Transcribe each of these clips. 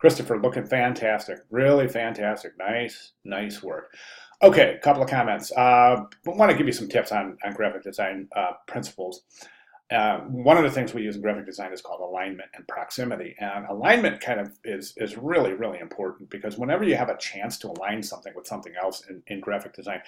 Christopher, looking fantastic. Really fantastic. Nice work. Okay, a couple of comments. Want to give you some tips on graphic design principles. One of the things we use in graphic design is called alignment and proximity. And alignment kind of is really important because whenever you have a chance to align something with something else in graphic design,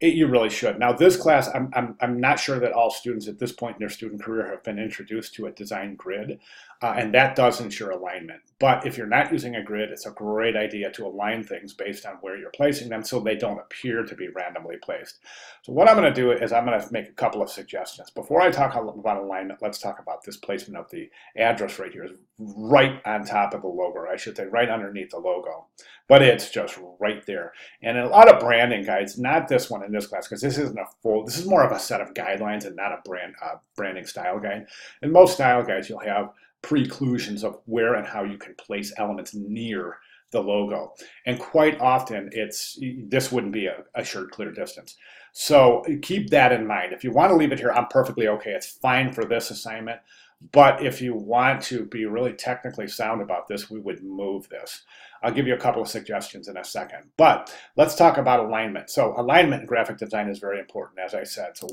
you really should. Now, this class, I'm not sure that all students at this point in their student career have been introduced to a design grid, and that does ensure alignment. But if you're not using a grid, it's a great idea to align things based on where you're placing them so they don't appear to be randomly placed. So what I'm going to do is I'm going to make a couple of suggestions. Before I talk about alignment, let's talk about this placement of the address right here. Is right on top of the logo, or I should say right underneath the logo. But it's just right there. And in a lot of branding guides, not this one in this class, because this isn't a full, this is more of a set of guidelines and not a branding style guide. In most style guides, you'll have preclusions of where and how you can place elements near the logo. And quite often, this wouldn't be a sure clear distance. So keep that in mind. If you want to leave it here, I'm perfectly okay. It's fine for this assignment. But if you want to be really technically sound about this, we would move this. I'll give you a couple of suggestions in a second. But let's talk about alignment. So alignment in graphic design is very important, as I said. So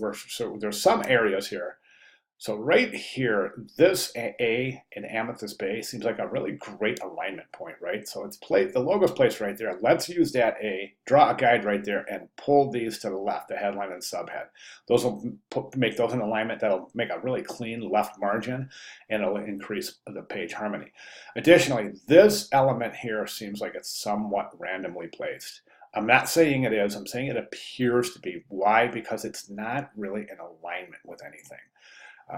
there's some areas here. So right here, this A in Amethyst Bay seems like a really great alignment point, right? So the logo's placed right there. Let's use that A, draw a guide right there, and pull these to the left, the headline and subhead. Those will make those in alignment. That'll make a really clean left margin, and it'll increase the page harmony. Additionally, this element here seems like it's somewhat randomly placed. I'm not saying it is, I'm saying it appears to be. Why? Because it's not really in alignment with anything.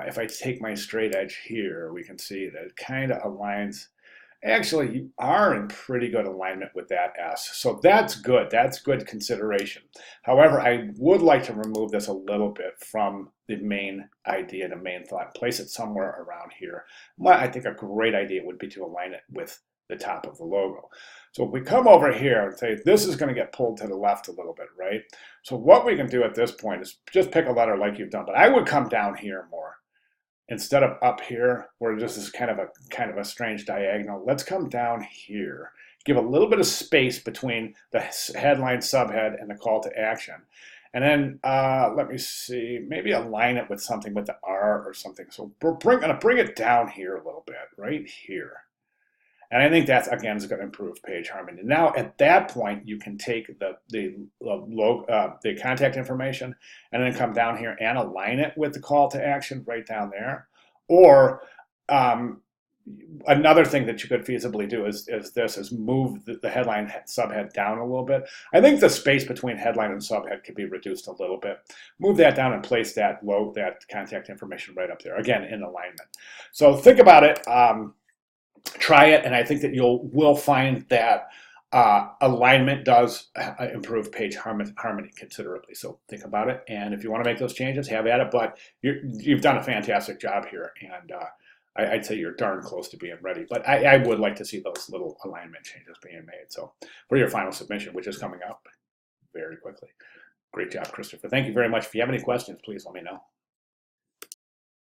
If I take my straight edge here, we can see that it kind of aligns. Actually, you are in pretty good alignment with that S. So that's good. That's good consideration. However, I would like to remove this a little bit from the main idea, the main thought, place it somewhere around here. I think a great idea would be to align it with the top of the logo. So if we come over here and say this is going to get pulled to the left a little bit, right? So what we can do at this point is just pick a letter like you've done, but I would come down here more. Instead of up here, where this is kind of a strange diagonal, let's come down here. Give a little bit of space between the headline, subhead, and the call to action. And then, let me see, maybe align it with something with the R or something. So I'm gonna bring it down here a little bit, right here. And I think that's, again, is going to improve page harmony. Now, at that point, you can take the contact information and then come down here and align it with the call to action right down there. Or another thing that you could feasibly do is move the headline subhead down a little bit. I think the space between headline and subhead could be reduced a little bit. Move that down and place that contact information right up there, again, in alignment. So think about it. Try it, and I think that will find that alignment does improve page harmony considerably. So think about it, and if you want to make those changes, have at it. But you've done a fantastic job here, and I'd say you're darn close to being ready. But I would like to see those little alignment changes being made. So for your final submission, which is coming up very quickly. Great job, Christopher. Thank you very much. If you have any questions, please let me know.